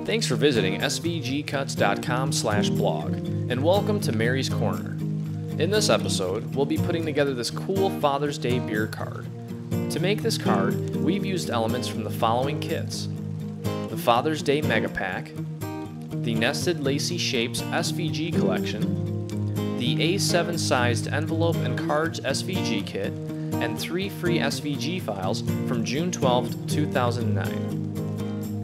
Thanks for visiting svgcuts.com/blog, and welcome to Mary's Corner. In this episode, we'll be putting together this cool Father's Day beer card. To make this card, we've used elements from the following kits: the Father's Day Mega Pack, the Nested Lacy Shapes SVG collection, the A7 sized envelope and cards SVG kit, and 3 free SVG files from June 12, 2009.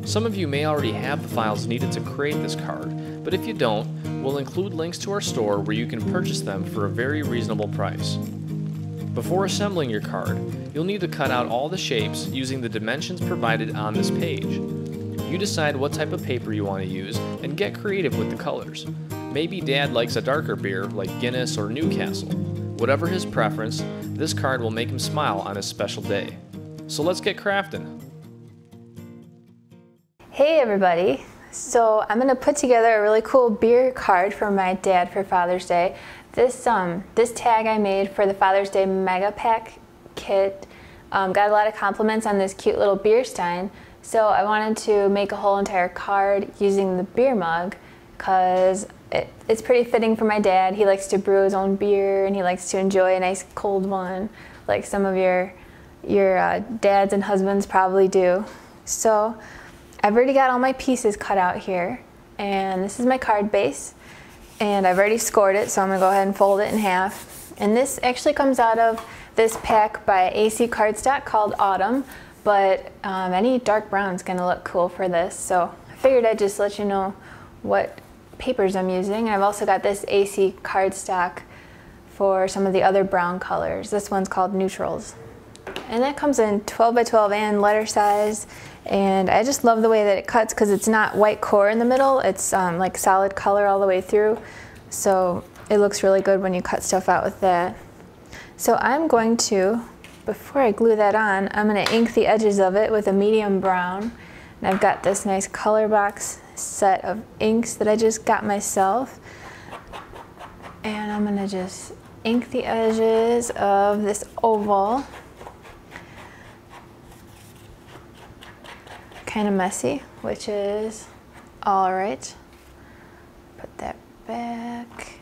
Some of you may already have the files needed to create this card, but if you don't, we'll include links to our store where you can purchase them for a very reasonable price. Before assembling your card, you'll need to cut out all the shapes using the dimensions provided on this page. You decide what type of paper you want to use and get creative with the colors. Maybe Dad likes a darker beer like Guinness or Newcastle. Whatever his preference, this card will make him smile on his special day. So let's get crafting. Hey everybody! So I'm going to put together a really cool beer card for my dad for Father's Day. This tag I made for the Father's Day Mega Pack kit got a lot of compliments on this cute little beer stein. So I wanted to make a whole entire card using the beer mug because it's pretty fitting for my dad. He likes to brew his own beer and he likes to enjoy a nice cold one like some of your dads and husbands probably do. So I've already got all my pieces cut out here, and this is my card base, and I've already scored it, so I'm going to go ahead and fold it in half. And this actually comes out of this pack by AC Cardstock called Autumn, but any dark brown is going to look cool for this, so I figured I'd just let you know what papers I'm using. I've also got this AC Cardstock for some of the other brown colors. This one's called Neutrals. And that comes in 12 by 12 and letter size. And I just love the way that it cuts because it's not white core in the middle. It's like solid color all the way through. So it looks really good when you cut stuff out with that. So I'm going to, before I glue that on, I'm going to ink the edges of it with a medium brown. And I've got this nice color box set of inks that I just got myself. And I'm going to just ink the edges of this oval. Kind of messy, which is all right. Put that back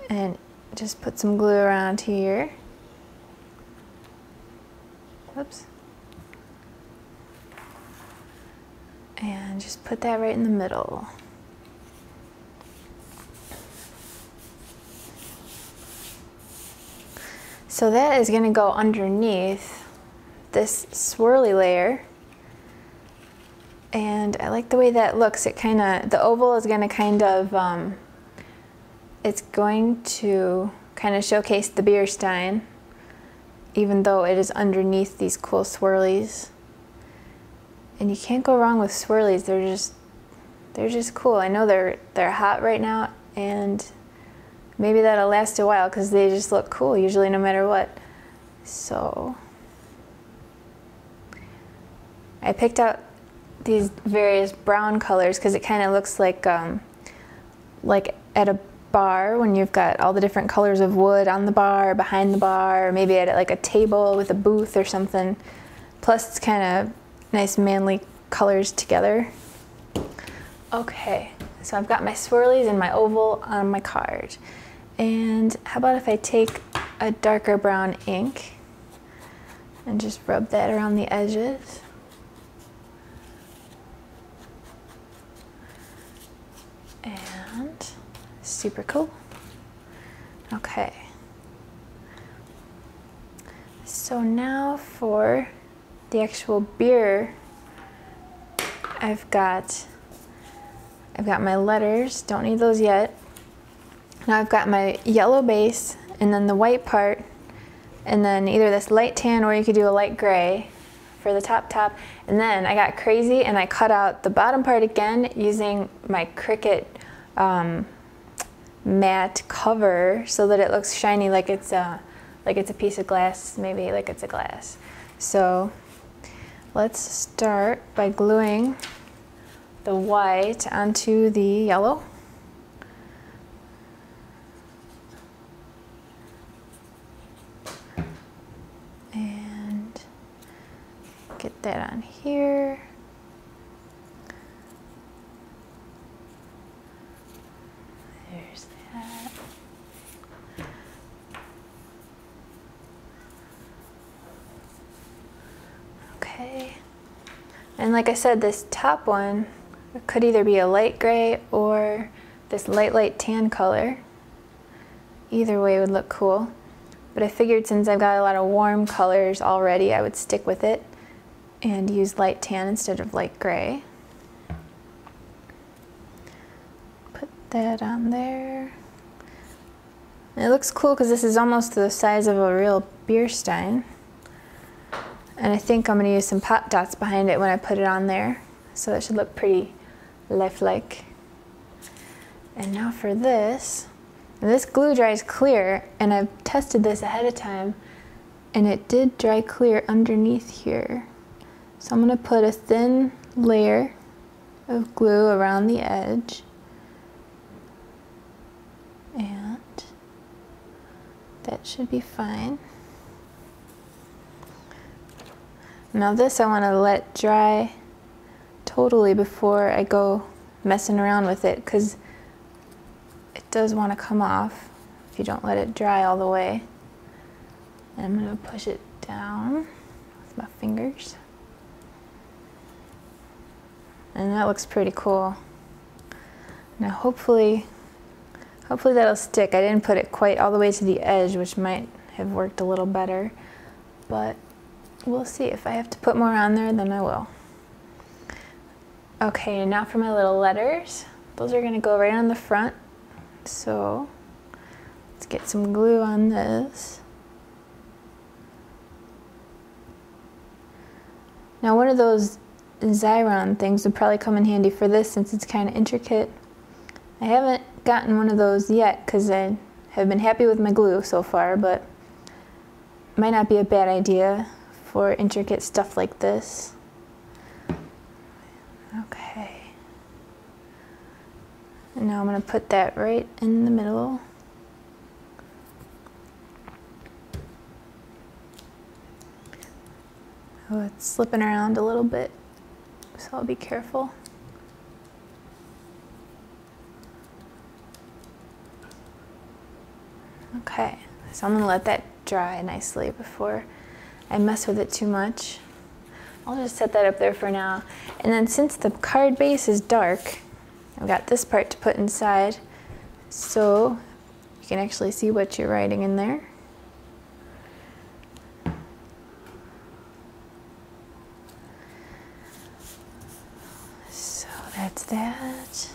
and just put some glue around here. Whoops. And just put that right in the middle. So that is going to go underneath this swirly layer, and I like the way that looks. It kind of, the oval is going to kind of, it's going to kind of showcase the beer stein, even though it is underneath these cool swirlies. And you can't go wrong with swirlies. They're just cool. I know they're hot right now, and maybe that'll last a while because they just look cool usually no matter what. So I picked out these various brown colors because it kind of looks like at a bar when you've got all the different colors of wood on the bar, behind the bar, or maybe at like a table with a booth or something. Plus it's kind of nice manly colors together. Okay, so I've got my swirlies and my oval on my card. And how about if I take a darker brown ink and just rub that around the edges. And super cool. Okay. So now for the actual beer, I've got my letters, don't need those yet. Now I've got my yellow base and then the white part, and then either this light tan or you could do a light gray for the top. And then I got crazy and I cut out the bottom part again using my Cricut matte cover so that it looks shiny like it's a piece of glass, maybe like it's a glass. So let's start by gluing the white onto the yellow. And like I said, this top one could either be a light gray or this light tan color. Either way would look cool. But I figured since I've got a lot of warm colors already, I would stick with it and use light tan instead of light gray. Put that on there. And it looks cool because this is almost the size of a real beer stein. And I think I'm going to use some pop dots behind it when I put it on there. So it should look pretty lifelike. And now for this. This glue dries clear, and I've tested this ahead of time, and it did dry clear underneath here. So I'm going to put a thin layer of glue around the edge. And that should be fine. Now this I want to let dry totally before I go messing around with it, because it does want to come off if you don't let it dry all the way. And I'm going to push it down with my fingers. And that looks pretty cool. Now hopefully that'll stick. I didn't put it quite all the way to the edge, which might have worked a little better, but we'll see. If I have to put more on there, then I will. Okay, now for my little letters. Those are going to go right on the front. So let's get some glue on this. Now one of those Xyron things would probably come in handy for this since it's kind of intricate. I haven't gotten one of those yet because I have been happy with my glue so far, but it might not be a bad idea for intricate stuff like this. Okay. And now I'm going to put that right in the middle. Oh, it's slipping around a little bit, so I'll be careful. Okay, so I'm going to let that dry nicely before I mess with it too much. I'll just set that up there for now. And then since the card base is dark, I've got this part to put inside, so you can actually see what you're writing in there. So that's that.